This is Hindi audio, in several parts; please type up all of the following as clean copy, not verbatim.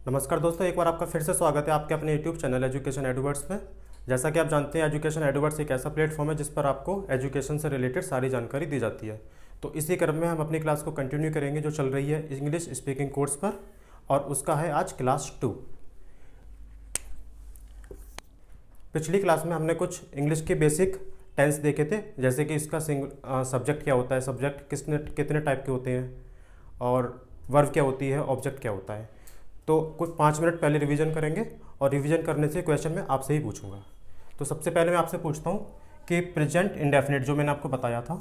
नमस्कार दोस्तों, एक बार आपका फिर से स्वागत है आपके अपने यूट्यूब चैनल एजुकेशन एडवर्ड्स में। जैसा कि आप जानते हैं, एजुकेशन एडवर्ड्स एक ऐसा प्लेटफॉर्म है जिस पर आपको एजुकेशन से रिलेटेड सारी जानकारी दी जाती है। तो इसी क्रम में हम अपनी क्लास को कंटिन्यू करेंगे जो चल रही है इंग्लिश स्पीकिंग कोर्स पर, और उसका है आज क्लास 2। पिछली क्लास में हमने कुछ इंग्लिश के बेसिक टेंस देखे थे, जैसे कि इसका सब्जेक्ट क्या होता है, सब्जेक्ट कितने टाइप के होते हैं, और वर्ब क्या होती है, ऑब्जेक्ट क्या होता है। तो कुछ 5 मिनट पहले रिवीजन करेंगे, और रिवीजन करने से क्वेश्चन मैं आपसे ही पूछूंगा। तो सबसे पहले मैं आपसे पूछता हूँ कि प्रेजेंट इंडेफिनिट जो मैंने आपको बताया था,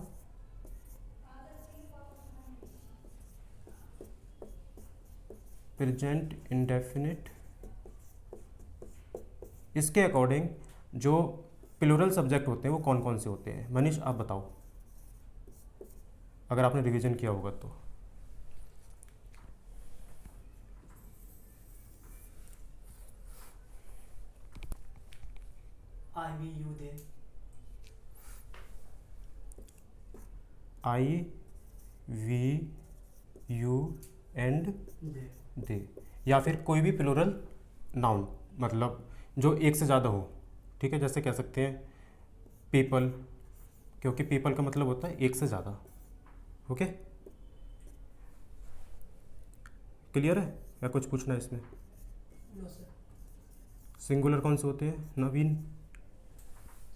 प्रेजेंट इंडेफिनिट, इसके अकॉर्डिंग जो प्लूरल सब्जेक्ट होते हैं वो कौन कौन से होते हैं। मनीष आप बताओ, अगर आपने रिवीजन किया होगा तो। I, we, you, they. I, we, you and They. They, या फिर कोई भी प्लूरल नाउन, मतलब जो एक से ज़्यादा हो। ठीक है, जैसे कह सकते हैं पीपल, क्योंकि पीपल का मतलब होता है एक से ज़्यादा। ओके, क्लियर है या कुछ पूछना है इसमें? No sir. सिंगुलर कौन से होते हैं नवीन?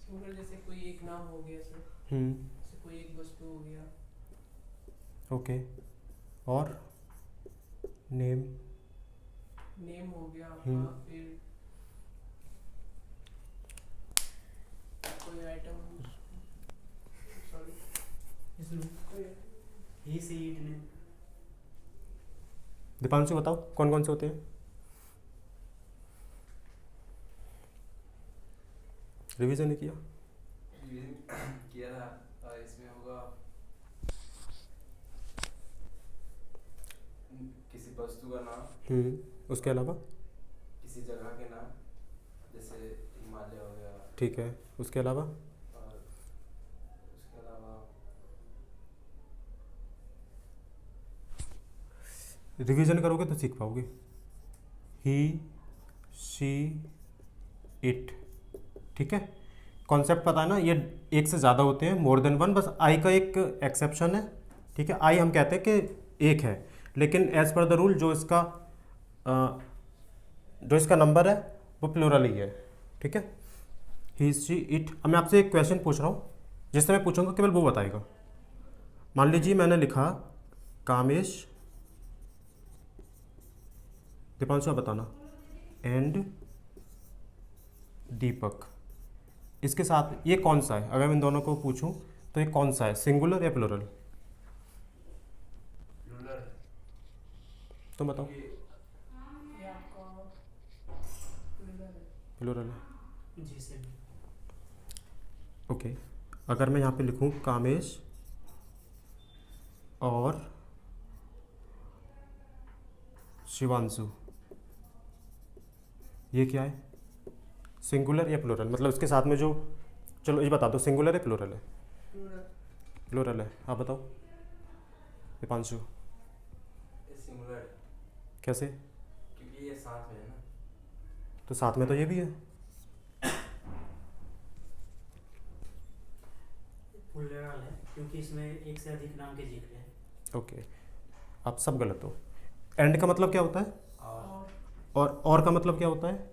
सिंगल जैसे कोई एक नाम हो गया सर, हम्म, जैसे कोई एक वस्तु हो गया। ओके, और नेम? नेम हो गया हम्म। आपका, फिर कोई item, sorry, he see it ने। दीपांशु बताओ कौन कौन से होते हैं। रिवीजन नहीं किया? किया था। इसमें होगा किसी वस्तु का नाम, उसके अलावा? किसी जगह के नाम, जैसे हिमालय हो गया, ठीक है, उसके अलावा? और उसके अलावा रिवीजन करोगे तो सीख पाओगे। ही, शी, इट। ठीक है, कॉन्सेप्ट पता है ना, ये एक से ज़्यादा होते हैं, मोर देन वन। बस आई का एक एक्सेप्शन है। ठीक है, आई हम कहते हैं कि एक है, लेकिन एज पर द रूल जो इसका नंबर है वो प्लूरल ही है। ठीक है, ही, शी, इट। अब मैं आपसे एक क्वेश्चन पूछ रहा हूँ, जिससे मैं पूछूंगा केवल वो बताएगा। मान लीजिए मैंने लिखा कामेश, दीपांशु आप बताना, एंड दीपक। इसके साथ ये कौन सा है? अगर मैं इन दोनों को पूछूं तो ये कौन सा है, सिंगुलर या प्लूरल? प्लूरल। तुम बताओ। ये आपका प्लूरल है। प्लूरल है, जी से भी। ओके। अगर मैं यहाँ पे लिखूं कामेश और शिवांशु, ये क्या है, सिंगुलर या प्लूरल? मतलब इसके साथ में जो, चलो ये बता दो, सिंगुलर है प्लूरल है? प्लूरल। प्लूरल है, आप बताओ दीपांशु। ये सिंगुलर है, कैसे? क्योंकि ये साथ में है ना। तो साथ में तो ये भी है। प्लूरल है क्योंकि इसमें एक से अधिक नाम के जिक्र है। ओके, आप सब गलत हो। एंड का मतलब क्या होता है? और और का मतलब क्या होता है?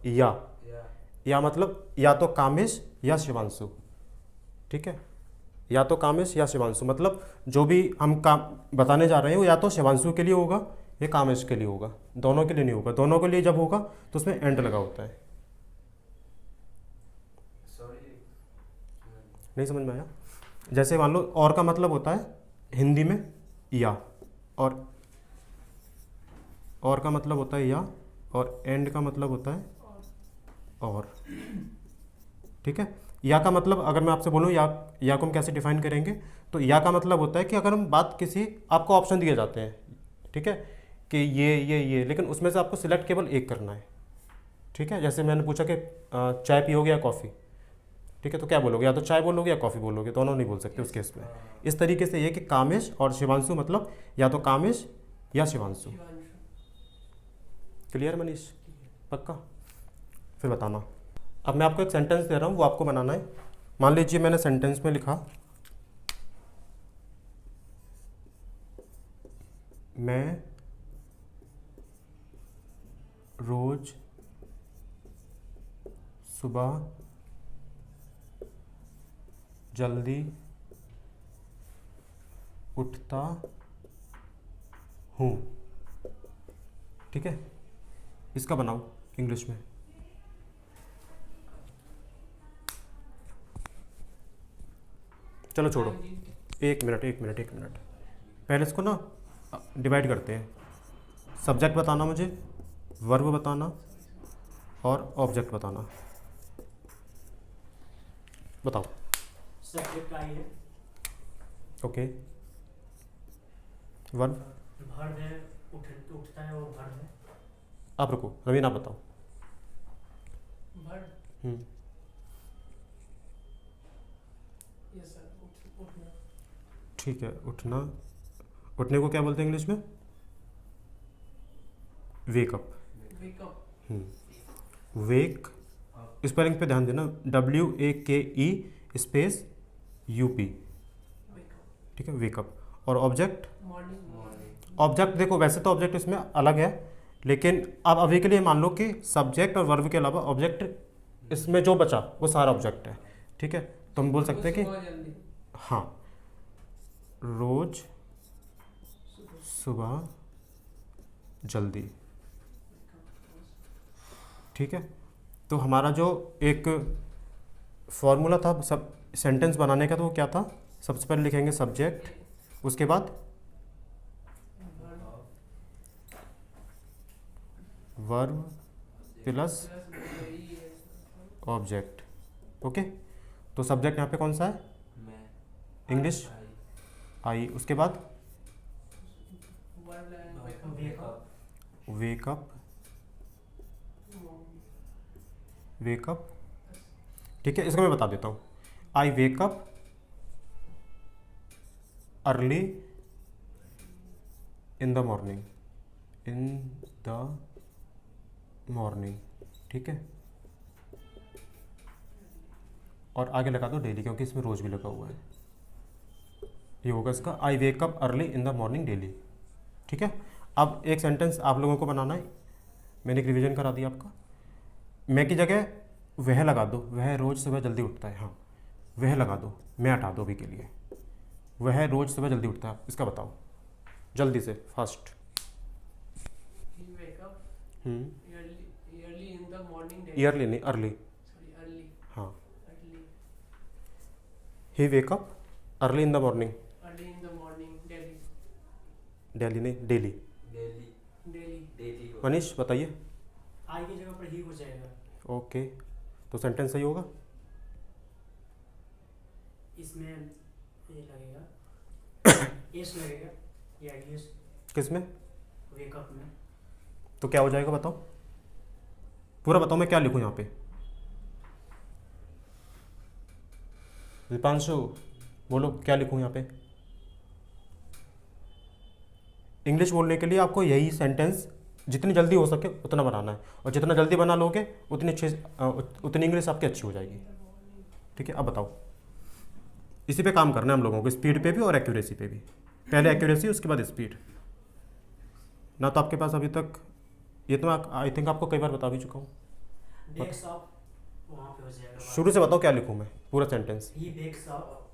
या। या या मतलब या तो कामेश या शिवांशु। ठीक है, या तो कामेश या शिवांशु, मतलब जो भी हम काम बताने जा रहे हैं वो या तो शिवांशु के लिए होगा या कामेश के लिए होगा, दोनों के लिए नहीं होगा। दोनों के लिए जब होगा तो उसमें एंड लगा होता है। सॉरी, नहीं समझ में आया? जैसे मान लो और का मतलब होता है हिंदी में या, और का मतलब होता है या, और एंड का मतलब होता है और। ठीक है, या का मतलब अगर मैं आपसे बोलूँ या को हम कैसे डिफाइन करेंगे, तो या का मतलब होता है कि अगर हम बात किसी, आपको ऑप्शन दिए जाते हैं, ठीक है, कि ये, लेकिन उसमें से आपको सिलेक्ट केवल एक करना है। ठीक है, जैसे मैंने पूछा कि चाय पियोगे या कॉफ़ी, ठीक है, तो क्या बोलोगे, या तो चाय बोलोगे या कॉफ़ी बोलोगे, दोनों नहीं बोल सकते उस केस में। इस तरीके से ये कि कामेश और शिवांशु, मतलब या तो कामेश या शिवांशु। शिवांशु। क्लियर मनीष? पक्का? फिर बताना। अब मैं आपको एक सेंटेंस दे रहा हूँ, वो आपको बनाना है। मान लीजिए मैंने सेंटेंस में लिखा मैं रोज सुबह जल्दी उठता हूँ। ठीक है, इसका बनाओ इंग्लिश में। चलो छोड़ो, एक मिनट। पहले इसको ना डिवाइड करते हैं। सब्जेक्ट बताना मुझे, वर्ब बताना और ऑब्जेक्ट बताना। बताओ। सब्जेक्ट आई है, ओके। वर्ब? भर्ब है, उठता है वो भर्ब है। आप रुको, रवीन आप बताओ। वर्ड यस सर, उठना। ठीक है, उठना। उठने को क्या बोलते हैं इंग्लिश में? वेकअप। वेकअप। वेक, स्पेलिंग पे ध्यान देना, WAKE स्पेस UP। वेकअप। ठीक है, वेकअप। और ऑब्जेक्ट? मॉर्निंग। ऑब्जेक्ट देखो, वैसे तो ऑब्जेक्ट इसमें अलग है, लेकिन अब अभी के लिए मान लो कि सब्जेक्ट और वर्ब के अलावा ऑब्जेक्ट इसमें जो बचा वो सारा ऑब्जेक्ट है। ठीक है, तो हम बोल सकते हैं कि जल्दी हाँ, रोज सुबह जल्दी। ठीक है, तो हमारा जो एक फॉर्मूला था सब सेंटेंस बनाने का, तो वो क्या था? सबसे पहले लिखेंगे सब्जेक्ट, उसके बाद वर्ब प्लस ऑब्जेक्ट। ओके, तो सब्जेक्ट यहाँ पे कौन सा है? मैं इंग्लिश आई। उसके बाद वेकअप। वेकअप। ठीक है, इसको मैं बता देता हूँ। I wake up early in the morning. In the morning. ठीक है, और आगे लगा दो डेली, क्योंकि इसमें रोज भी लगा हुआ है। ये होगा इसका, I wake up early in the morning daily. ठीक है, अब एक सेंटेंस आप लोगों को बनाना है। मैंने एक रिवीजन करा दिया आपका। मैं की जगह वह लगा दो, वह रोज सुबह जल्दी उठता है। हाँ, वह लगा दो, मैं हटा दो अभी के लिए। वह रोज सुबह जल्दी उठता है, इसका बताओ जल्दी से, fast. He wake up early in the morning. Yearly नहीं, अर्ली। Sorry, early. हाँ, Early. He wake up early in the morning. Early in the morning. Delhi. Daily नहीं, daily. Daily Delhi. Daily Manish बताइए। आई की जगह पर ही हो जाएगा। ओके, तो सेंटेंस सही होगा। इसमें ये लगेगा एस लगेगा, या एस किस में? वेकअप में। तो क्या हो जाएगा बताओ, पूरा बताओ, मैं क्या लिखूँ यहाँ पे? दीपांशु बोलो, क्या लिखूँ यहाँ पे? इंग्लिश बोलने के लिए आपको यही सेंटेंस जितनी जल्दी हो सके उतना बनाना है, और जितना जल्दी बना लोगे उतनी इंग्लिश आपकी अच्छी हो जाएगी। ठीक है, अब बताओ। इसी पे काम करना है हम लोगों को, स्पीड पे भी और एक्यूरेसी पे भी। पहले एक्यूरेसी, उसके बाद स्पीड। ना तो आपके पास अभी तक, ये तो मैं आई थिंक आपको कई बार बता भी चुका हूँ। बेक्स अप वहाँ पे हो जाएगा। शुरू से बताओ क्या लिखूँ मैं, पूरा sentence. He wakes up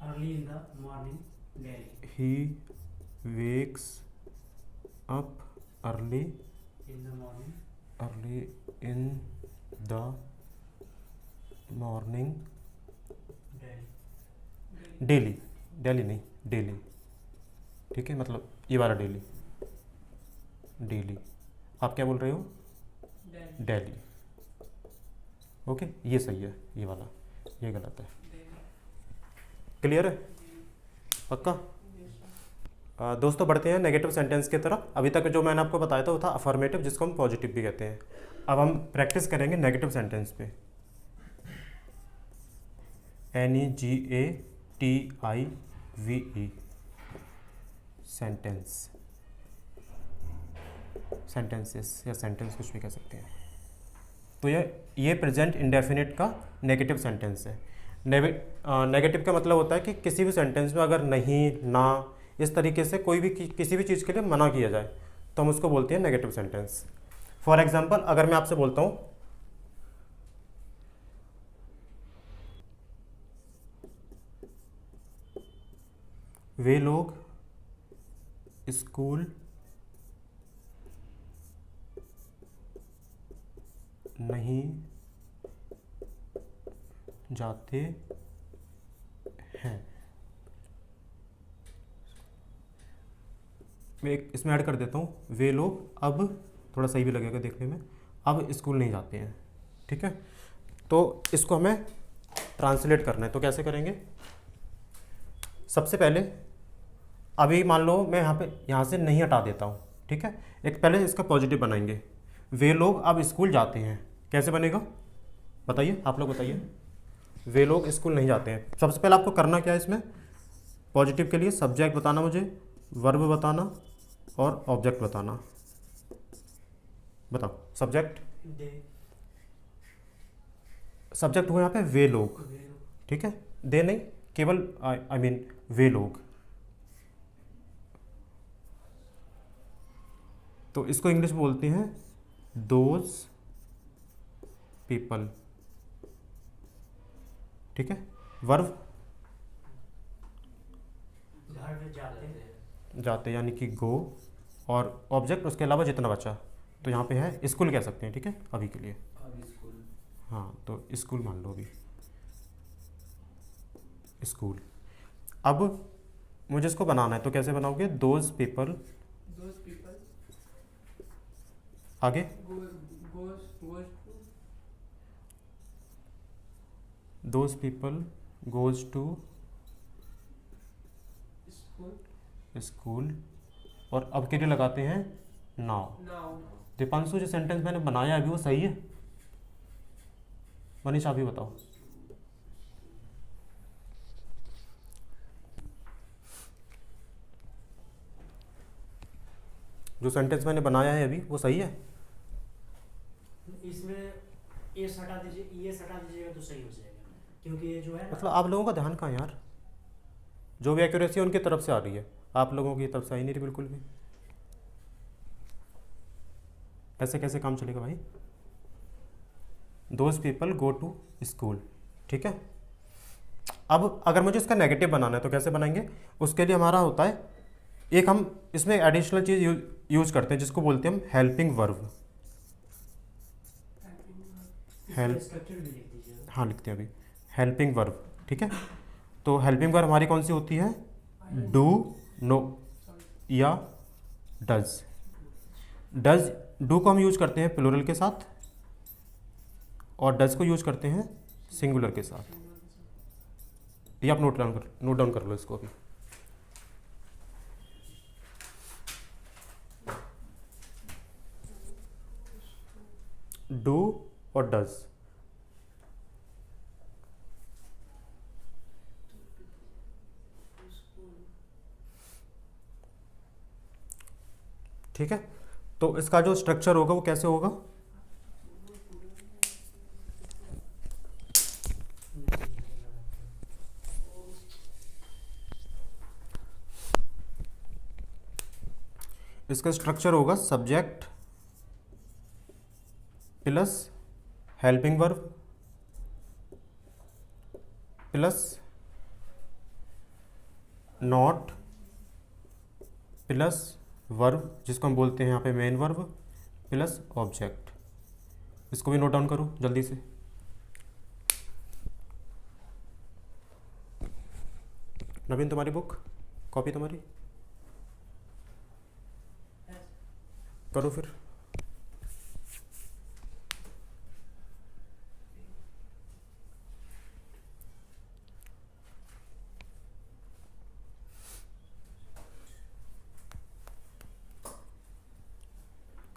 early in the morning daily. He wakes up early in the morning early in the morning daily. Daily. Daily नहीं, डेली। ठीक है, मतलब ये वाला डेली। डेली, आप क्या बोल रहे हो? Delhi. डेली। ओके, ये सही है, ये वाला, ये गलत है। क्लियर है? पक्का? दोस्तों बढ़ते हैं नेगेटिव सेंटेंस की तरफ। अभी तक जो मैंने आपको बताया था वो था अफर्मेटिव, जिसको हम पॉजिटिव भी कहते हैं। अब हम प्रैक्टिस करेंगे नेगेटिव सेंटेंस पे। NEGATIVE sentence. सेंटेंसेस या सेंटेंस कुछ भी कह सकते हैं। तो ये प्रेजेंट इंडेफिनिट का नेगेटिव सेंटेंस है। नेगेटिव का मतलब होता है कि किसी भी सेंटेंस में अगर नहीं, ना, इस तरीके से कोई भी किसी भी चीज़ के लिए मना किया जाए तो हम उसको बोलते हैं नेगेटिव सेंटेंस। फॉर एग्जाम्पल, अगर मैं आपसे बोलता हूँ वे लोग स्कूल नहीं जाते हैं, मैं एक इसमें ऐड कर देता हूँ, वे लोग अब, थोड़ा सही भी लगेगा देखने में, अब स्कूल नहीं जाते हैं। ठीक है, तो इसको हमें ट्रांसलेट करना है, तो कैसे करेंगे? सबसे पहले अभी मान लो मैं यहाँ से नहीं हटा देता हूँ। ठीक है, एक पहले इसका पॉजिटिव बनाएंगे, वे लोग अब स्कूल जाते हैं। कैसे बनेगा बताइए, आप लोग बताइए। वे लोग स्कूल नहीं जाते हैं। सबसे पहले आपको करना क्या है इसमें? पॉजिटिव के लिए सब्जेक्ट बताना मुझे, वर्ब बताना और ऑब्जेक्ट बताना। बताओ सब्जेक्ट। सब्जेक्ट हुआ यहाँ पे वे लोग। ठीक है, दे नहीं, केवल आई मीन वे लोग। तो इसको इंग्लिश में बोलते हैं दोज पीपल। ठीक है, वर्ब जाते यानी कि गो, और ऑब्जेक्ट उसके अलावा जितना बचा, तो यहाँ पे है स्कूल कह सकते हैं। ठीक है, अभी के लिए। अभी स्कूल। हाँ, तो स्कूल मान लो अभी, स्कूल। अब मुझे इसको बनाना है, तो कैसे बनाओगे? दोज पीपल, Those people आगे goes to those people goes to school school, और अब के लिए लगाते हैं नाउ। now. दीपांशु, जो सेंटेंस मैंने बनाया अभी वो सही है? मनीष आप भी बताओ। जो सेंटेंस मैंने बनाया है अभी वो सही है? इसमें एस हटा दीजिए, ईएस हटा दीजिएगा तो सही हो जाएगा, क्योंकि ये जो है ना, मतलब आप लोगों का ध्यान कहाँ है यार? जो भी एक्यूरेसी है उनकी तरफ से आ रही है, आप लोगों की तरफ से आई नहीं रही बिल्कुल भी। ऐसे कैसे काम चलेगा भाई? Those people go to school. ठीक है, अब अगर मुझे इसका नेगेटिव बनाना है तो कैसे बनाएंगे? उसके लिए हमारा होता है एक, हम इसमें एडिशनल चीज़ यूज करते हैं जिसको बोलते हैं हम हेल्पिंग वर्ब। हेल्प, स्ट्रक्चर भी लिख दीजिएगा। हाँ लिखते हैं अभी, हेल्पिंग वर्ब। ठीक है, तो हेल्पिंग वर्ब हमारी कौन सी होती है? डू, नो या डज। डू को हम यूज करते हैं प्लूरल के साथ, और डज को यूज करते हैं सिंगुलर के साथ। ये आप नोट डाउन कर लो इसको अभी। डू और डज। ठीक है, तो इसका जो स्ट्रक्चर होगा वो कैसे होगा? इसका स्ट्रक्चर होगा subject plus helping verb plus not plus verb, जिसको हम बोलते हैं यहाँ पे मेन वर्ब, प्लस ऑब्जेक्ट। इसको भी नोट डाउन करो जल्दी से। नवीन, तुम्हारी बुक, कॉपी तुम्हारी, करो फिर।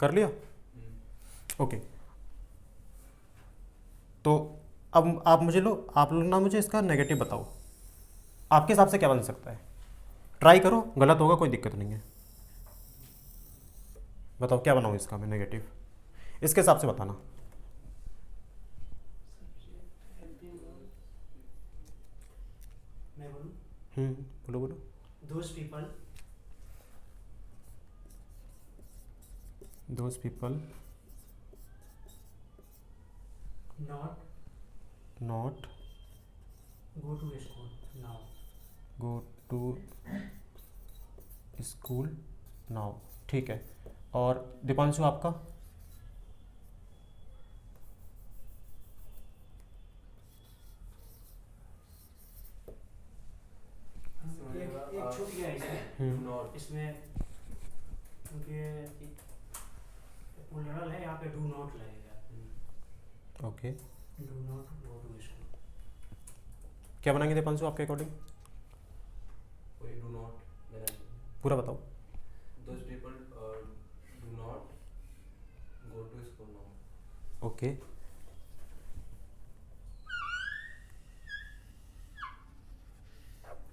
कर लिया? ओके, तो अब आप लोग ना मुझे इसका नेगेटिव बताओ, आपके हिसाब से क्या बन सकता है? ट्राई करो, गलत होगा कोई दिक्कत नहीं है। बताओ क्या बनाऊँ इसका मैं नेगेटिव, इसके हिसाब से बताना। मैं बोलूँ, बोलो बोलो। those people not not go to school now. Go to school now, ठीक है। और दीपांशु आपका? एक छूट गया इसमें, डू नॉट इसमें क्योंकि प्लूरल है, यहाँ पे डू नॉट लगेगा। Okay, do not go to school. क्या बनाएंगे दीपांशु आपके अकॉर्डिंग? वही डू नॉट, मैंने पूरा बताओ। those people do not go to school now. Okay,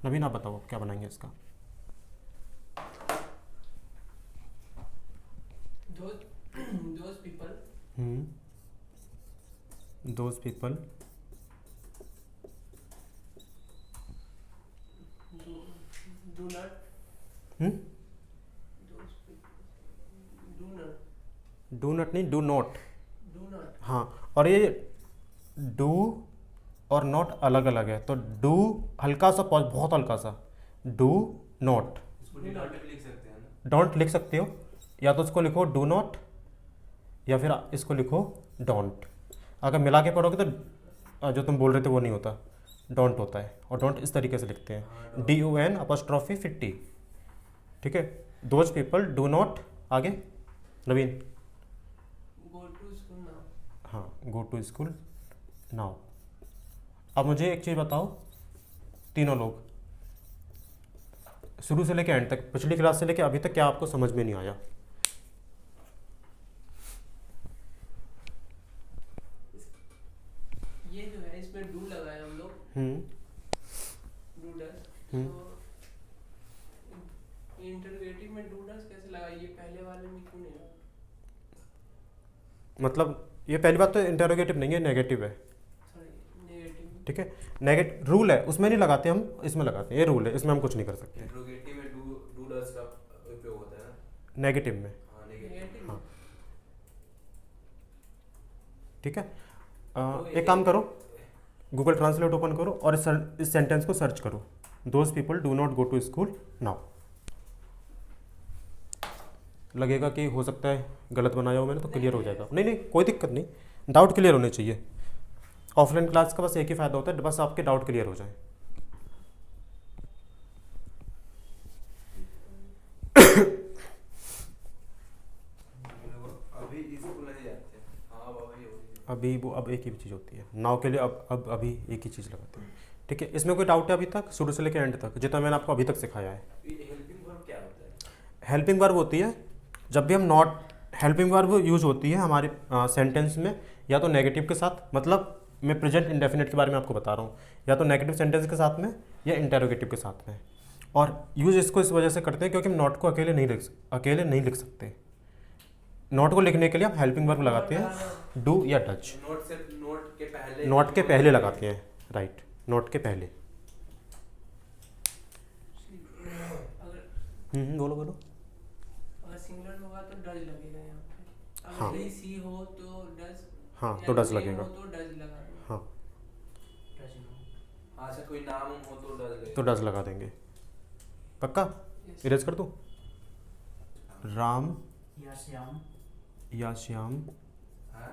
Naveen आप बताओ क्या बनाएंगे इसका? those people those people do not those people do not नहीं, डू नॉट। do not हाँ, और ये डू और नॉट अलग अलग है, तो डू हल्का सा पॉज, बहुत हल्का सा, डू नॉट। इसको डू नॉट भी लिख सकते हैं ना। डोंट लिख सकते हो, या तो इसको लिखो डू नॉट या फिर इसको लिखो डोंट। अगर मिला के पढ़ोगे तो जो तुम बोल रहे थे वो नहीं होता, डोंट होता है। और डोंट इस तरीके से लिखते हैं, DON अपॉस्ट्रॉफी 50, ठीक है। दोज पीपल डू नॉट, आगे नवीन। go to school now हाँ, गो टू स्कूल नाउ। अब मुझे एक चीज़ बताओ, तीनों लोग शुरू से लेके एंड तक, पिछली क्लास से लेके अभी तक क्या आपको समझ में नहीं आया? ये जो है इसमें do लगाए हम लोग, do does, तो इंटरोगेटिव में do does कैसे लगा, ये पहले वाले में क्यों नहीं लगा? मतलब ये पहली बात तो इंटरोगेटिव नहीं है, नेगेटिव है, सॉरी नेगेटिव। ठीक है। नेगेटिव रूल है, उसमें नहीं लगाते हम, इसमें लगाते हैं, ये रूल है, इसमें हम कुछ नहीं कर सकते। इंट्रोगेटिव में डू डज का उपयोग होता है ना। नेगेटिव में, हाँ, नेगेटिव। नेगेटिव हाँ, ठीक है। तो एक काम करो, गूगल ट्रांसलेट ओपन करो और इस सेंटेंस को सर्च करो, those people do not go to school now. लगेगा कि हो सकता है गलत बनाया हो मैंने, तो क्लियर हो जाएगा। नहीं नहीं, कोई दिक्कत नहीं, डाउट क्लियर होने चाहिए। ऑफलाइन क्लास का बस एक ही फ़ायदा होता है, बस आपके डाउट क्लियर हो जाए। अभी स्कूल नहीं जाते। हाँ, अब अभी हो रही है। अभी वो अब एक ही चीज़ होती है, नाउ के लिए अब अभी एक ही चीज़ लगाते हैं, ठीक है। इसमें कोई डाउट है अभी तक, शुरू से लेकर एंड तक, जितना मैंने आपको अभी तक सिखाया है? ये हेल्पिंग वर्ब क्या होता है? हेल्पिंग वर्ब होती है जब भी हम नॉट, हेल्पिंग वर्ब यूज होती है हमारे सेंटेंस में, या तो नेगेटिव के साथ, मतलब मैं प्रेजेंट इंडेफिनिट के बारे में आपको बता रहा हूँ, या तो नेगेटिव सेंटेंस के साथ में या इंटेरोगेटिव के साथ में। और यूज इसको इस वजह से करते हैं क्योंकि हम नॉट को अकेले नहीं लिख सकते। नॉट को लिखने के लिए हम हेल्पिंग वर्ब लगाते हैं, डू या डज। नॉट के पहले लगाते हैं, राइट, नॉट के पहले। अगर बोलो बोलो। अगर सिंगुलर होगा तो डज लगेगा यहाँ पे, हाँ। अगर सी हो तो डज, हाँ, या तो डज नेम लगेगा। हो तो डज लगा दो। हाँ, हाँ, अच्छा, कोई नाम हो तो डज लगेगा। तो डज लगा देंगे, पक्का। Yes. इरेज कर दूँ? राम या श्याम या श्याम हाँ,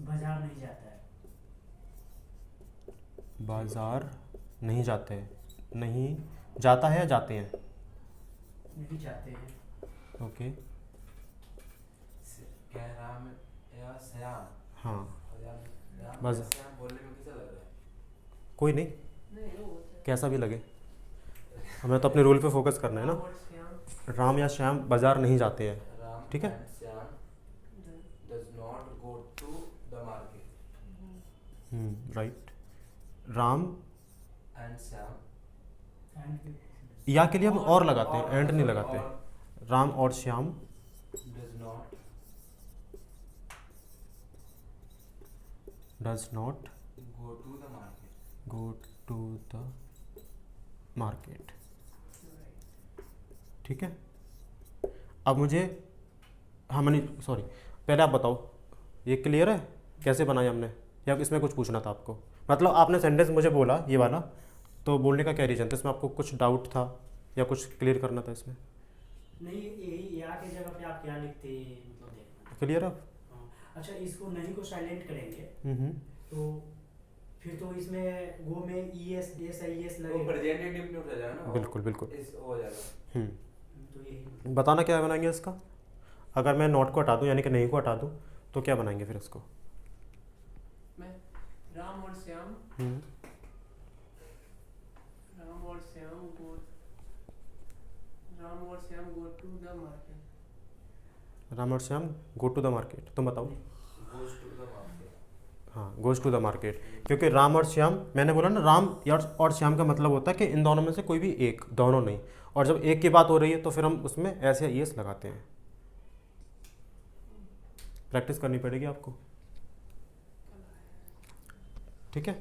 बाजार नहीं जाता है। बाजार नहीं जाते, नहीं जाता है या जाते हैं? नहीं जाते हैं। ओके, क्या है, राम या श्याम? हाँ, राम बस। या श्याम बोलने में कैसा लग रहा है? कोई नहीं, नहीं वो होता है कैसा भी लगे, हमें तो अपने रूल पे फोकस करना है ना। और श्याम राम या श्याम बाजार नहीं जाते हैं, राम ठीक है। and Shyam does not go to the market. Right. Ram And Shyam and या के लिए हम और लगाते हैं, एंड नहीं लगाते। और राम और Shyam does does not does not go to the market. Go to the market. ठीक है, अब मुझे, हाँ मनी सॉरी, पहले आप बताओ ये क्लियर है कैसे बनाया हमने, या इसमें कुछ पूछना था आपको? मतलब आपने सेंटेंस मुझे बोला ये वाला, तो बोलने का क्या रीज़न था? इसमें आपको कुछ डाउट था या कुछ क्लियर करना था इसमें? नहीं, यही या की जगह पे आप क्या लिखते मतलब देखना। क्लियर अब? हाँ, अच्छा इसको नहीं को साइलेंट करेंगे हम्म। तो फिर तो इसमें गो में ES SIS वो लगेगा। प्रेजेंट इंडेफिनिट हो जाएगा ना। बिल्कुल बिल्कुल। इस हो जाएगा। तो यही बताना क्या बनाएंगे इसका? अगर मैं नॉट को हटा दूँ यानी कि नहीं को हटा दूँ तो क्या बनाएंगे फिर इसको? मैं राम और श्याम हम्म, राम और Shyam go to the market. Ram और Shyam go to the market. तुम बताओ। Goes to the market. हाँ, गोज टू द मार्केट, क्योंकि राम और श्याम, मैंने बोला ना राम और श्याम का मतलब होता है कि इन दोनों में से कोई भी एक, दोनों नहीं। और जब एक की बात हो रही है तो फिर हम उसमें ऐसे ES लगाते हैं। प्रैक्टिस करनी पड़ेगी आपको, ठीक है?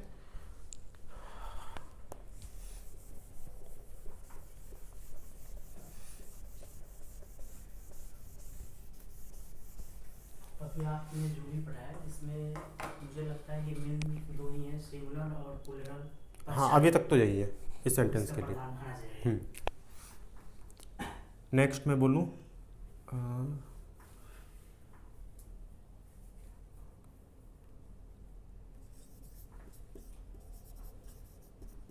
अभी आपने जो भी पढ़ा है इसमें मुझे लगता है ये मेन दो ही हैं, सिंगुलर और प्लूरल। हाँ, अभी तक तो यही है इस सेंटेंस के लिए। नेक्स्ट मैं बोलूँ,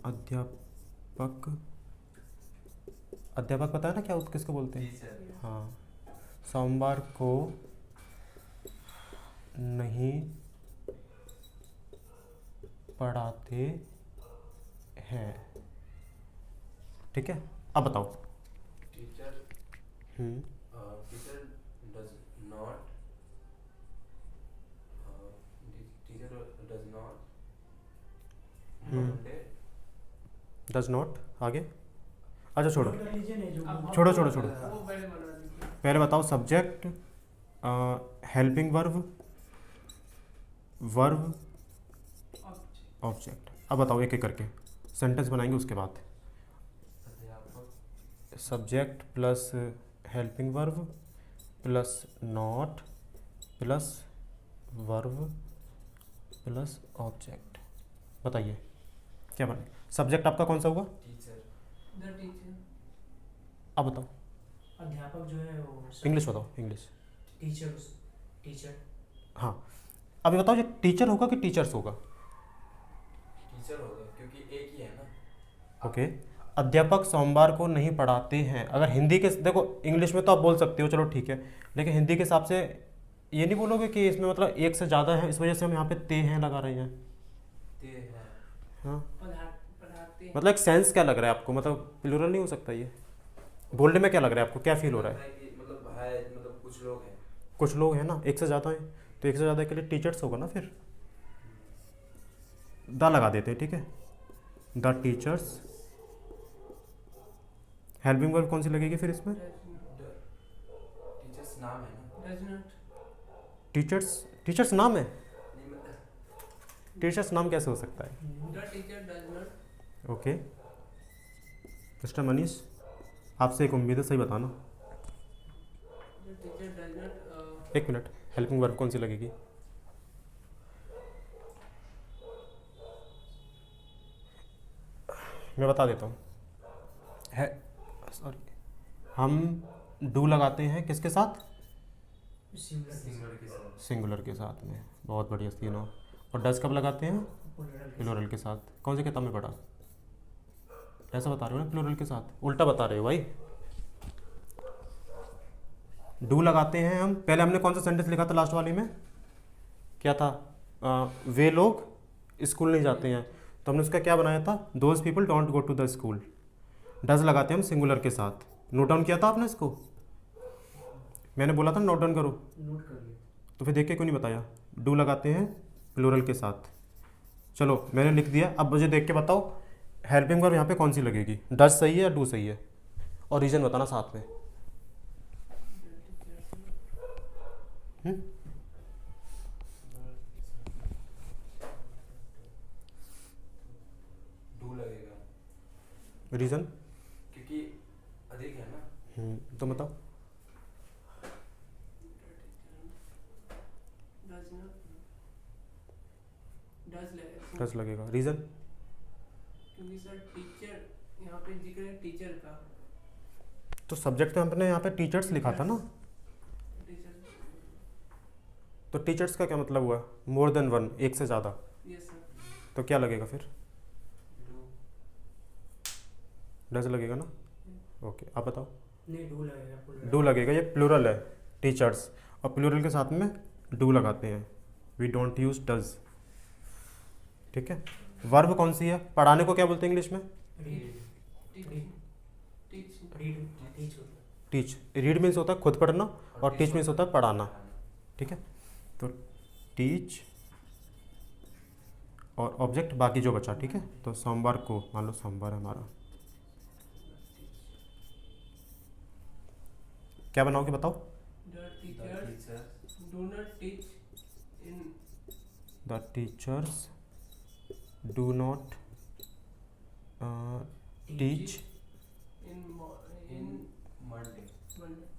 अध्यापक। अध्यापक पता है ना क्या किसको बोलते हैं? टीचर। हाँ, सोमवार को नहीं पढ़ाते हैं। ठीक है, अब बताओ। Teacher hmm, teacher does not Monday. Does not. आगे? अच्छा छोड़ो अब छोड़ो। वो पहले बना दीजिए। पहले बताओ सब्जेक्ट, हेल्पिंग वर्ब, ऑब्जेक्ट। अब बताओ एक एक करके सेंटेंस बनाएंगे उसके बाद। अध्यापक subject plus helping verb plus not plus verb plus object. बताइए क्या बने? सब्जेक्ट आपका कौन सा होगा? टीचर। The teacher. अब बताओ अध्यापक जो है वो इंग्लिश बताओ, इंग्लिश। टीचर। हाँ, अभी बताओ ये टीचर होगा कि टीचर्स होगा? टीचर होगा क्योंकि एक ही है ना। ओके। अध्यापक सोमवार को नहीं पढ़ाते हैं। अगर हिंदी के, देखो इंग्लिश में तो आप बोल सकते हो, चलो ठीक है, लेकिन हिंदी के हिसाब से ये नहीं बोलोगे कि इसमें मतलब एक से ज़्यादा है, इस वजह से हम यहाँ पे ते हैं लगा रहे हैं। ते है। हाँ, पढ़ाते हैं। मतलब एक सेंस क्या लग रहा है आपको? मतलब प्लूरल नहीं हो सकता ये? बोलने में क्या लग रहा है आपको? क्या फील हो रहा है? मतलब है, मतलब कुछ लोग हैं। कुछ लोग हैं ना, एक से ज़्यादा हैं, तो एक से ज़्यादा के लिए टीचर्स होगा ना। फिर द लगा देते हैं, ठीक है? The teachers. हेल्पिंग वर्ब कौन सी लगेगी फिर इसमें? टीचर्स नाम है ना। Does not. टीचर्स नाम है? नहीं मतलब टीचर्स नाम कैसे हो सकता है? The teacher does not. Okay, mister Manish, आपसे एक उम्मीद है, सही बताना। The teacher does not. एक मिनट, हेल्पिंग वर्ब कौन सी लगेगी? मैं बता देता हूँ। है, सॉरी, हम डू लगाते हैं किसके साथ? सिंगुलर के साथ। सिंगुलर के साथ में। बहुत बढ़िया तीनों। और डज कब लगाते हैं? प्लूरल के साथ। कौन सी किताब में पढ़ा? ऐसा बता रहे हो ना, प्लूरल के साथ। उल्टा बता रहे हो भाई। डू लगाते हैं हम। पहले हमने कौन सा सेंटेंस लिखा था लास्ट वाली में? क्या था? वे लोग स्कूल नहीं जाते हैं, तो हमने उसका क्या बनाया था? Those people don't go to the school. Does लगाते हैं हम सिंगुलर के साथ। नोट डाउन किया था आपने इसको? मैंने बोला था नोट डाउन करो, नोट कर लिया। तो फिर देख के क्यों नहीं बताया? डू लगाते हैं प्लूरल के साथ। चलो मैंने लिख दिया, अब मुझे देख के बताओ हेल्पिंग वर्ब यहाँ पे कौन सी लगेगी? डज सही है या डू सही है? और रीजन बताना साथ में। हम्म? डू लगेगा रीज़न? क्योंकि अधिक है ना। तो बताओ। डज ना, डज लगेगा डज लगेगा। रीज़न? क्योंकि सर टीचर यहाँ पे जिक्र है टीचर का। तो सब्जेक्ट तो हमने यहाँ पे टीचर्स लिखा था ना, टीचर, तो टीचर्स का क्या मतलब हुआ? मोर देन वन, एक से ज़्यादा। Yes sir. तो क्या लगेगा फिर? डू डज लगेगा ना। ओके, आप बताओ। नहीं, डू लगेगा, plural। डू लगेगा, ये प्लूरल है टीचर्स, और प्लूरल के साथ में डू लगाते हैं। We don't use does. ठीक है। वर्ब कौन सी है? पढ़ाने को क्या बोलते हैं इंग्लिश में? Read. Teach, read. Teach, read, teach होता है। टीच। रीड मीन्स होता है खुद पढ़ना, और टीच मीन्स होता है पढ़ाना। ठीक है। तो टीच और ऑब्जेक्ट बाकी जो बचा। ठीक है। तो सोमवार को, मान लो सोमवार है हमारा, क्या बनाओगे बताओ? The teachers do not teach in, the teachers do not teach in Monday. Monday.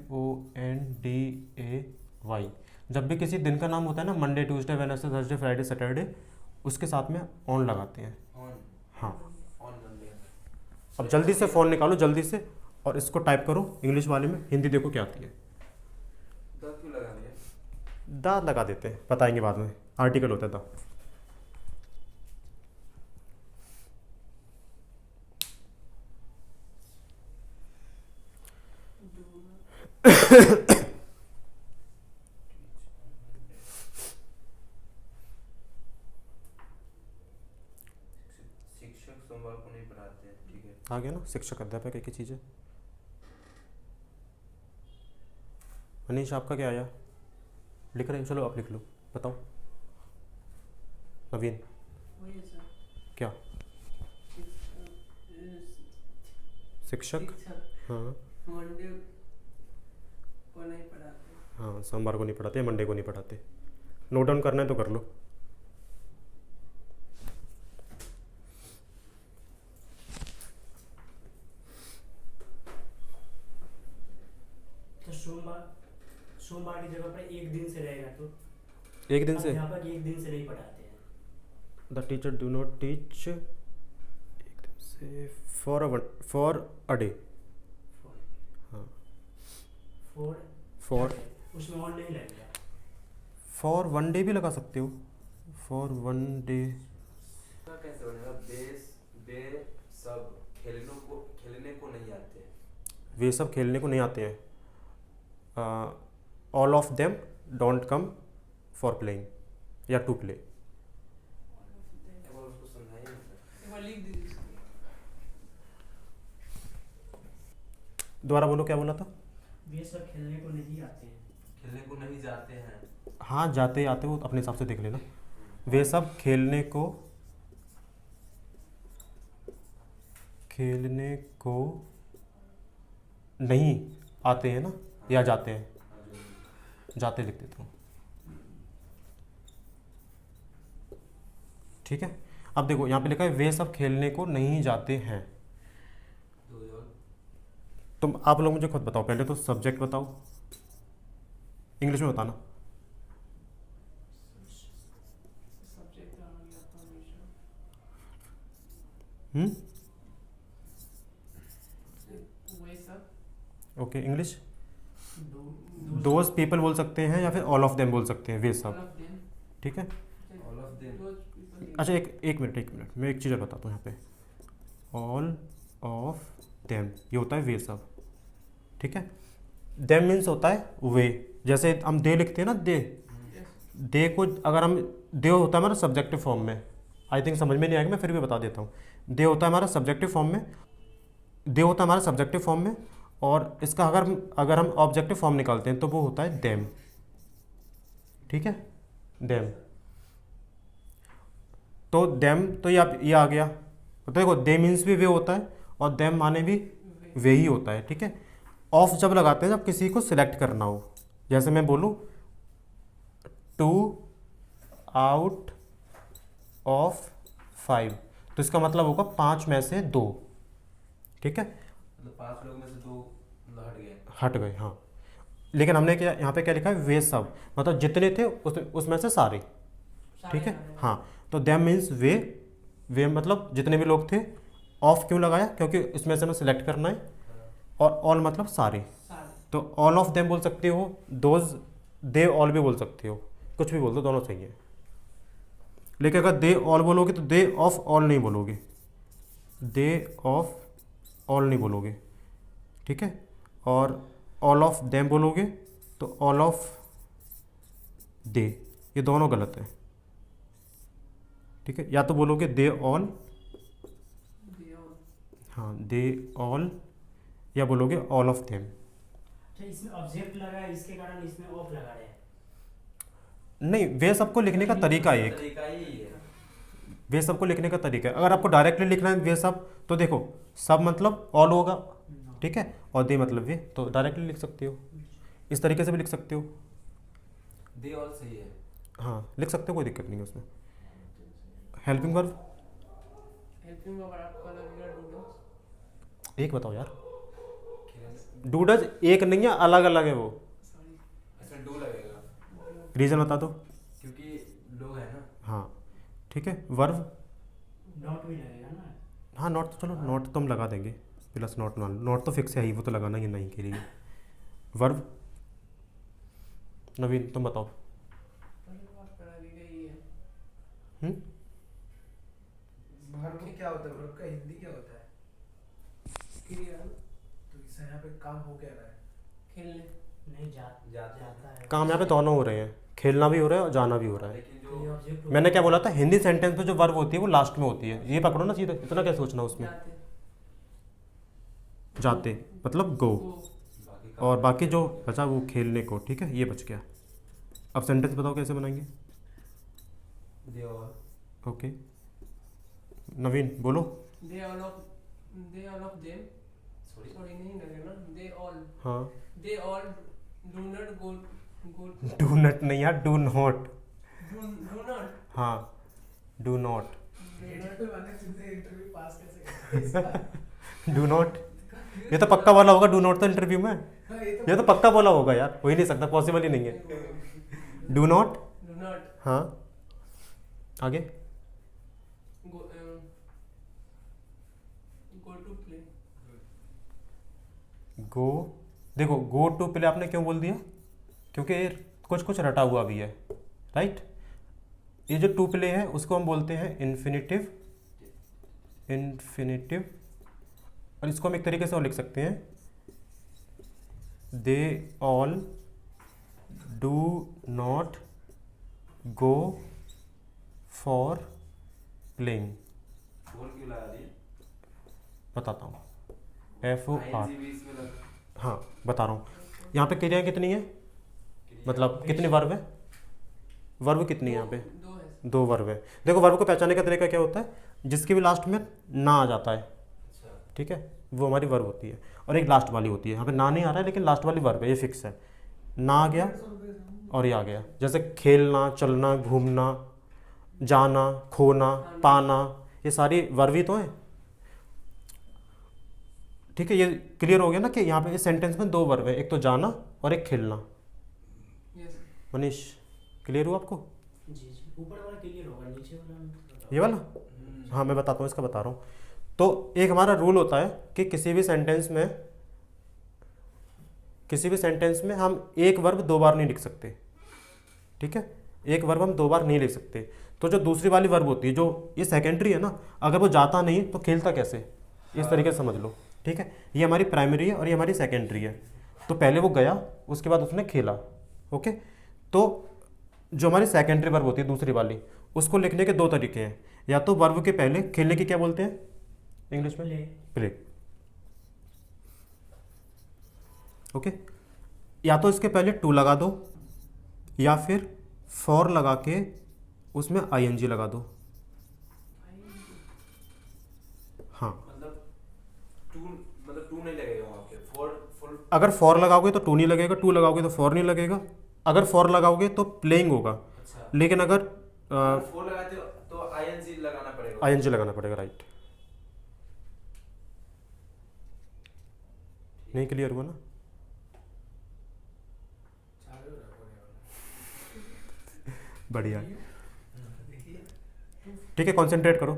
MONDAY। जब भी किसी दिन का नाम होता है ना, Monday, Tuesday, Wednesday, Thursday, Friday, Saturday, उसके साथ में ऑन लगाते हैं। ऑन हाँ। On Monday. अब जल्दी से फ़ोन निकालो जल्दी से, और इसको टाइप करो इंग्लिश वाले में, हिंदी देखो क्या आती है। द क्यों लगा दिया? दा लगा देते हैं, बताएंगे बाद में, आर्टिकल होता है दा। शिक्षक सोमवार को नहीं पढ़ाते हैं। ठीक है। आ गया ना, शिक्षक अध्यापक एक ही चीज़ है। मनीष आपका क्या आया? लिख रहे हो? चलो आप लिख लो, बताओ। नवीन वही है सर। क्या? शिक्षक। हाँ मंडे को नहीं पढ़ाते। हाँ, सोमवार को नहीं पढ़ाते, मंडे को नहीं पढ़ाते। नोट डाउन करना है तो कर लो। तो सोमवार की जगह पर एक दिन से रहेगा, तो एक दिन से। अध्यापक एक दिन से नहीं पढ़ाते हैं। The teacher do not teach, एक दिन से, फॉर अ डे। हाँ, फॉर उसमें और नहीं लगेगा। फॉर वन डे भी लगा सकते हो, फॉर वन डे। इसका कैसे बनेगा? वे सब खेलने को नहीं आते हैं। वे सब खेलने को नहीं आते हैं। All of them don't come for playing, या टू प्ले। एक बार उसको समझाइए ना सर। एक बार लिख दीजिए इसको। दोबारा बोलो, क्या बोला था? वे सब खेलने को नहीं आते हैं। खेलने को नहीं जाते हैं। हाँ, जाते आते हो अपने हिसाब से देख लेना। वे सब खेलने को नहीं आते हैं ना, या जाते हैं? जाते लिख देता हूँ। ठीक है। अब देखो यहाँ पे लिखा है वे सब खेलने को नहीं जाते हैं। तुम आप लोग मुझे खुद बताओ, पहले तो सब्जेक्ट बताओ, इंग्लिश में बताना। सब्जेक्ट आ गया परमिशन। वही सब। Okay, English. दो दोज पीपल बोल सकते हैं, या फिर ऑल ऑफ देम बोल सकते हैं, वे ऑल सब। Of them. ठीक है। All of them। अच्छा, एक मिनट मैं एक चीज़ और बताता हूँ यहाँ पे। ऑल ऑफ देम ये होता है वे सब। ठीक है। देम मीन्स होता है वे, जैसे हम दे लिखते हैं ना, दे को अगर हम, दे होता है हमारा सब्जेक्टिव फॉर्म में। आई थिंक समझ में नहीं आएगा, मैं फिर भी बता देता हूँ। दे होता है हमारा सब्जेक्टिव फॉर्म में, दे होता है हमारा सब्जेक्टिव फॉर्म में, और इसका अगर हम ऑब्जेक्टिव फॉर्म निकालते हैं तो वो होता है देम। ठीक है, देम। तो देम, तो ये आ गया। तो देखो, दे मीन्स भी वे होता है, और देम माने भी वे ही होता है। ठीक है। ऑफ जब लगाते हैं जब किसी को सिलेक्ट करना हो, जैसे मैं बोलूँ 2 आउट ऑफ 5, तो इसका मतलब होगा 5 में से 2, ठीक है, मतलब 5 लोग में से 2 हट गए। हट गए, हाँ। लेकिन हमने क्या यहाँ पे क्या लिखा है, वे सब, मतलब जितने थे उसमें से सारे, ठीक है, हाँ। तो दैम मीन्स वे मतलब जितने भी लोग थे। ऑफ क्यों लगाया, क्योंकि इसमें से हमें सिलेक्ट करना है, और ऑल मतलब सारे, तो ऑल ऑफ देम बोल सकते हो, दोज दे ऑल भी बोल सकते हो, कुछ भी बोल दो, दोनों सही है। लेकिन अगर दे ऑल बोलोगे तो दे ऑफ ऑल नहीं बोलोगे, दे ऑफ ऑल नहीं बोलोगे, ठीक है। और ऑल ऑफ देम बोलोगे तो ऑल ऑफ दे, ये दोनों गलत है, ठीक है। या तो बोलोगे दे ऑल, हाँ दे ऑल, या बोलोगे ऑल ऑफ देम। अच्छा, इसमें ऑब्जेक्ट लगा है, इसके कारण इसमें ऑफ लगा रहे हैं। नहीं, वे सबको लिखने का तरीका एक, तरीका ही है। वे सबको लिखने का तरीका है। अगर आपको डायरेक्टली लिखना है वे सब, तो देखो सब मतलब ऑल होगा, ठीक है, और दे मतलब वे, तो डायरेक्टली लिख सकते हो, इस तरीके से भी लिख सकते हो, दे ऑल सही है। हाँ लिख सकते हो, कोई दिक्कत नहीं है उसमें। हेल्पिंग वर्ब हेल्पिंग वर्ब आपका लगेगा डूडल्स। एक बताओ यार, डूडज एक नहीं है, अलग अलग है वो, सॉरी, इसमें डू लगेगा रीज़न बता दो। क्योंकि लोग है ना। हाँ ठीक है, वर्ब, नॉट भी लगेगा ना। हाँ नॉट तो चलो, नॉट तो हम लगा देंगे, प्लस नॉट मान, नॉट तो फिक्स है ही, वो तो लगाना ही नहीं के लिए। वर्ब, नवीन तुम बताओ। पहले बात करा दी गई है। हम्म, वर्ब क्या होता है, वर्ब का हिंदी क्या होता है? क्रिया तो इस यहाँ पे काम हो क्या रहा है? खेलने। नहीं जाता जाता है काम यहाँ पे दोनों हो रहे हैं, खेलना भी हो रहा है और जाना भी हो रहा है। लेकिन तो ये जो ऑब्जेक्ट मैंने क्या बोला था, हिंदी सेंटेंस में जो वर्ब होती है वो लास्ट में होती है, ये पकड़ो ना सीधे, इतना क्या सोचना उसमें। जाते जाते मतलब गो, बाकी और बाकी जो बचा वो खेलने को, ठीक है, ये बच गया। अब सेंटेंस बताओ कैसे बनाएंगे। दे ऑल, ओके नवीन बोलो। They all of them, sorry sorry नहीं लगेगा, दे ऑल, हाँ, they all do not go do not नहीं यार, डू नॉट, डू नॉट हाँ डू नॉट, इंटरव्यू वाले तुमसे इंटरव्यू पास कैसे करते डू नॉट, ये तो पक्का वाला होगा, डू नॉट तो इंटरव्यू में, हैं? ये तो पक्का बोला होगा यार, हो ही नहीं सकता, पॉसिबल ही नहीं है। डू नॉट, डू नॉट हाँ आगे, गो गो टू प्ले। गो, देखो गो टू प्ले आपने क्यों बोल दिया, क्योंकि ये कुछ कुछ रटा हुआ भी है, राइट। ये जो टू प्ले है उसको हम बोलते हैं इन्फिनिटिव, इन्फिनिटिव, और इसको हम एक तरीके से और लिख सकते हैं, they all do not go for playing. Phone क्यों लगा दिए? बताता हूँ, FOR, ING भी इसमें लग हाँ बता रहा हूँ। यहाँ पे क्रियाएं कितनी है, मतलब कितने वर्ब है, वर्ब कितनी है यहाँ पे, दो है। 2 वर्ब है। देखो वर्ब को पहचानने का तरीका क्या होता है, जिसके भी लास्ट में ना आ जाता है, अच्छा ठीक है, वो हमारी वर्ब होती है, और एक लास्ट वाली होती है। यहाँ पे ना नहीं आ रहा है लेकिन लास्ट वाली वर्ब है, ये फिक्स है, ना आ गया और ये आ गया। जैसे खेलना, चलना, घूमना, जाना, खोना, पाना, ये सारी वर्ब ही तो हैं, ठीक है। ये क्लियर हो गया ना कि यहाँ पे इस सेंटेंस में 2 वर्ब है, एक तो जाना और एक खेलना। यस मनीष क्लियर हुआ आपको, जी जी, ऊपर वाला क्लियर होगा, नीचे वाला बताओ। ये वाला, हाँ मैं बताता हूँ, इसका बता रहा हूँ। तो एक हमारा रूल होता है कि किसी भी सेंटेंस में हम एक वर्ब 2 बार नहीं लिख सकते, ठीक है, एक वर्ब हम 2 बार नहीं लिख सकते। तो जो दूसरी वाली वर्ब होती है, जो ये सेकेंडरी है ना, अगर वो जाता नहीं तो खेलता कैसे, इस तरीके से समझ लो, ठीक है। ये हमारी प्राइमरी है और ये हमारी सेकेंडरी है। तो पहले वो गया, उसके बाद उसने खेला, ओके। तो जो हमारी सेकेंडरी वर्ब होती है दूसरी वाली, उसको लिखने के 2 तरीके हैं, या तो वर्ब के पहले खेलने की क्या बोलते हैं इंग्लिश में, प्ले, ओके, या तो इसके पहले टू लगा दो, या फिर फॉर लगा के उसमें ING लगा दो, हाँ मतलब टू नहीं लगेगा वहाँ पे, फॉर फुल अगर फॉर लगाओगे तो टू नहीं लगेगा, टू लगाओगे तो फॉर नहीं लगेगा, अगर फॉर लगाओगे तो प्लेइंग होगा, अच्छा लेकिन अगर फोर लगाते हो तो आईएनजी लगाना पड़ेगा। आईएनजी लगाना पड़ेगा, राइट। नहीं क्लियर हुआ ना? चालू रखो ये वाला। बढ़िया, देखिए ठीक है, कंसंट्रेट करो।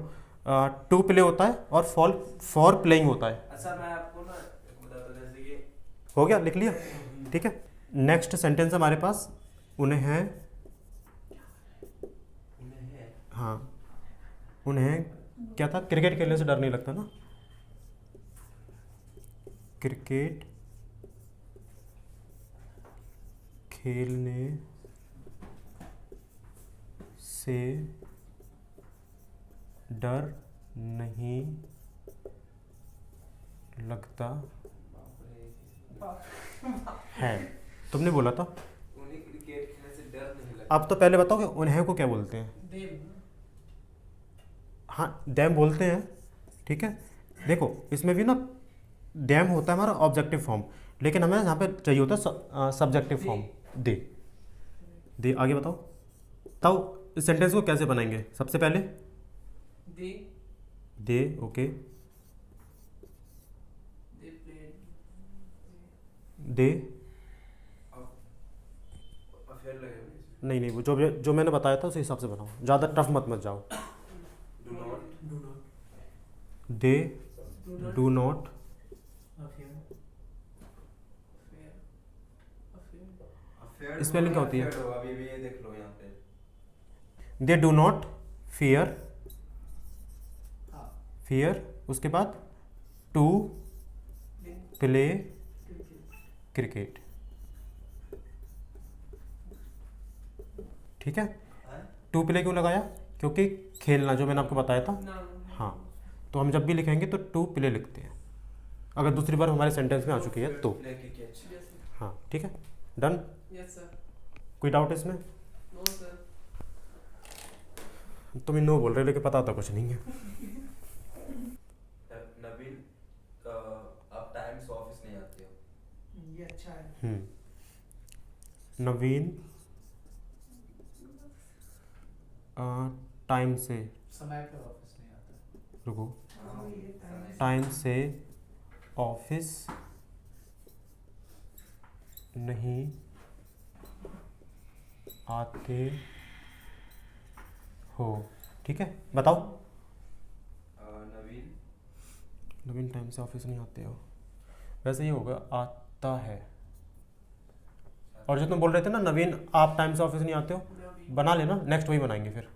टू प्ले होता है और फॉर प्लेइंग होता है। अच्छा मैं आपको ना बताता हूँ, जैसे कि हो गया, लिख लिया, ठीक है। नेक्स्ट सेंटेंस हमारे पास उन्हें है, हाँ उन्हें क्या था, क्रिकेट खेलने से डर नहीं लगता ना, क्रिकेट खेलने से डर नहीं लगता है, तुमने बोला था। उन्हें क्रिकेट खेलने से डर नहीं लगता। अब तो पहले बताओ कि उन्हें को क्या बोलते हैं। देव हाँ डैम बोलते हैं, ठीक है। देखो इसमें भी ना डैम होता है हमारा ऑब्जेक्टिव फॉर्म, लेकिन हमें यहाँ पे चाहिए होता है सब्जेक्टिव फॉर्म, दे। दे आगे बताओ, बताओ इस सेंटेंस को कैसे बनाएंगे। सबसे पहले they they, okay, they played they, अफेयर लगेगा इसमें। नहीं नहीं, वो जो मैंने बताया था उस हिसाब से बनाओ, ज़्यादा टफ मत जाओ। Do not do not they do not do not affair fair affair affair Spelling क्या होती है? अफेयर होगा, अभी ये देख लो यहाँ पे। दे डू नॉट फियर, हाँ फियर, उसके बाद टू प्ले क्रिकेट, ठीक है। टू प्ले क्यों लगाया, क्योंकि खेलना जो मैंने आपको बताया था, ना हाँ। तो हम जब भी लिखेंगे तो टू प्ले लिखते हैं, अगर दूसरी बार हमारे सेंटेंस में आ चुकी है तो, प्ले क्रिकेट। यस हाँ ठीक है, डन। यस सर कोई डाउट इसमें? नो सर तुम नो बोल रहे हो लेकिन पता तो कुछ नहीं है। नवीन आप टाइम से ऑफिस नहीं आते हो। ये अच्छा है। नवीन टाइम से, समय पर ऑफिस नहीं आता। रुको, हाँ, ये time टाइम से ऑफिस नहीं आते हो, ठीक है। बताओ, नवीन नवीन टाइम से ऑफिस नहीं आते हो, वैसे ही होगा आता है। और जो तुम बोल रहे थे ना नवीन आप टाइम से ऑफिस नहीं आते हो, नवीन बना लेना, नेक्स्ट वही बनाएंगे फिर।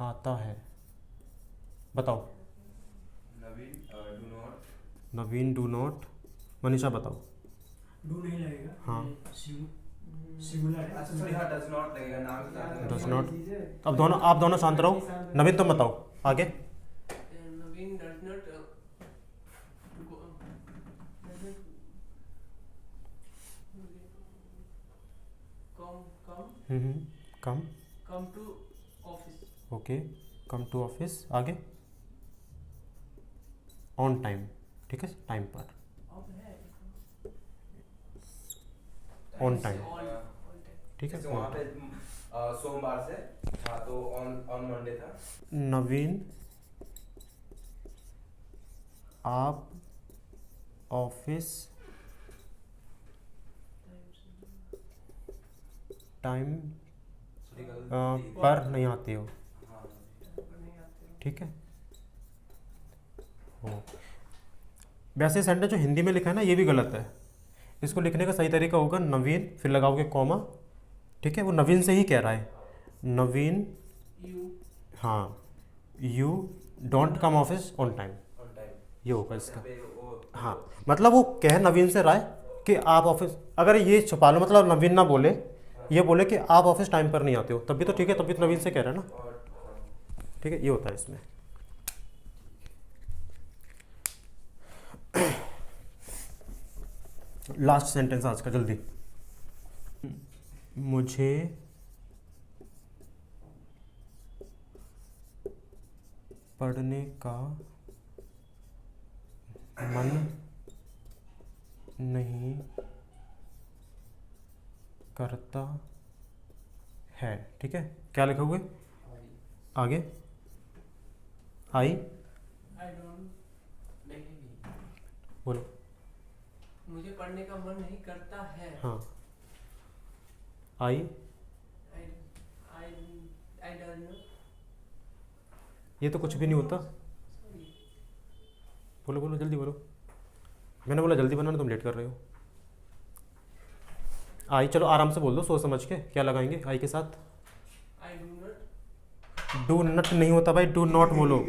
आता है, बताओ। Naveen do not Naveen do not, Manisha बताओ। डू नहीं लगेगा, हाँ। सिंगुलर है। अच्छा सॉरी, हाँ डज नॉट लगेगा, नाम के साथ। Does not। अब आप दोनों शांत रहो। नवीन तुम बताओ आगे। Naveen does not come come, to office okay, come to office, आगे ऑन टाइम, ठीक है, टाइम पर, अब है ऑन टाइम, ऑन ठीक है। जैसे वहाँ पे सोमवार से, हाँ तो ऑन ऑन मंडे था। नवीन आप ऑफिस टाइम पर नहीं आते हो, नहीं आते ठीक है। हो, वैसे सेंटेंस जो हिंदी में लिखा है ना ये भी गलत है। इसको लिखने का सही तरीका होगा नवीन फिर लगाओगे कॉमा, ठीक है। वो नवीन से ही कह रहा है, नवीन, यू हाँ, you don't come office on time, on time ये होगा इसका। पे वो हाँ मतलब वो कह नवीन से रहा है कि आप ऑफिस, अगर ये छुपा लो मतलब नवीन ना बोले, ये बोले कि आप ऑफिस टाइम पर नहीं आते हो, तब भी तो ठीक है, तब भी तो नवीन से कह रहा है ना, और ठीक है। ये होता है इसमें। लास्ट सेंटेंस आज का, जल्दी। मुझे पढ़ने का मन नहीं करता है। ठीक है, क्या लिखोगे आगे? आई आई डोंट नहीं बोलो। मुझे पढ़ने का मन नहीं करता है। हाँ, आई आई आई आई डोंट नो। ये तो कुछ भी नहीं होता। बोलो बोलो जल्दी बोलो। मैंने बोला जल्दी बनाना, तुम लेट कर रहे हो। आई, चलो आराम से बोल दो सोच समझ के। क्या लगाएंगे आई के साथ? आई डू नॉट। डू नट नहीं होता भाई, डू नॉट बोलो।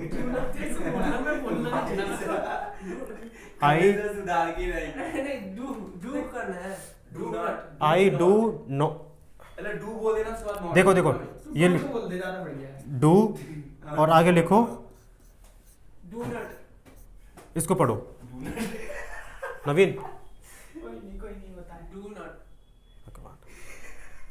आई सुधार की नहीं। नहीं, डू डू करना है। Do not. I do know. पहले डू बोल देना, उसके बाद नॉट। देखो देखो, ये तू बोल दे, ज़्यादा बढ़िया है। डू और आगे लिखो, डू नॉट। इसको पढ़ो नवीन। कोई नहीं बताए। Do not.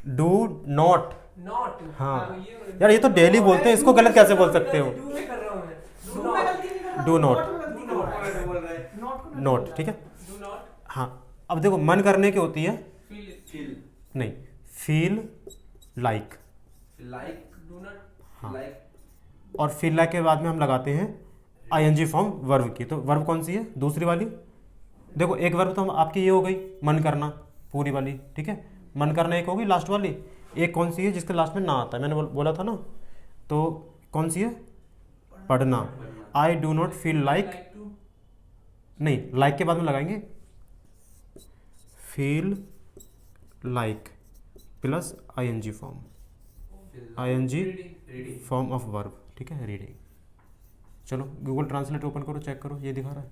Do not. Not. हाँ यार, ये तो डेली बोलते हैं, इसको गलत कैसे बोल सकते हो? डू में कर रहा हूँ मैं। डू में गलती नहीं कर रहा, Do not. नॉट में गलती कर रहा है। बोल रहा है। नॉट को नॉट, ठीक है। Do not. हाँ, अब देखो मन करने की होती है, फील फील नहीं, feel like. Like. Do not. हाँ, लाइक। और फील लाइक के बाद में हम लगाते हैं आईएनजी फॉर्म वर्ब की। तो वर्ब कौन सी है? दूसरी वाली। देखो एक वर्ब तो हम आपकी ये हो गई मन करना पूरी वाली, ठीक है। मन करना एक होगी लास्ट वाली। एक कौन सी है जिसके लास्ट में ना आता है? मैंने बोला था ना, तो कौन सी है? पढ़ना। I do not feel like, like to. नहीं, लाइक के बाद में लगाएंगे feel like plus ING form, ING reading. Form of verb, ठीक है, रीडिंग। चलो गूगल ट्रांसलेट ओपन करो, चेक करो, ये दिखा रहा है।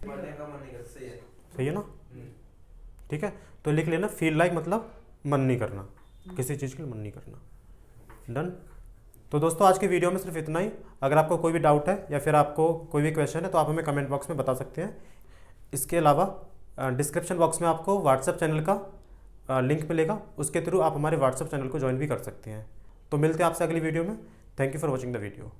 पढ़ने का मन नहीं करता, सही है। सही है ना? ठीक है, तो लिख लेना फील लाइक मतलब मन नहीं करना, किसी चीज़ के लिए मन नहीं करना। डन। तो दोस्तों आज की वीडियो में सिर्फ इतना ही। अगर आपको कोई भी डाउट है या फिर आपको कोई भी क्वेश्चन है तो आप हमें कमेंट बॉक्स में बता सकते हैं। इसके अलावा डिस्क्रिप्शन बॉक्स में आपको व्हाट्सएप चैनल का लिंक मिलेगा, उसके थ्रू आप हमारे व्हाट्सएप चैनल को ज्वाइन भी कर सकते हैं। तो मिलते हैं आपसे अगली वीडियो में। Thank you for watching the video.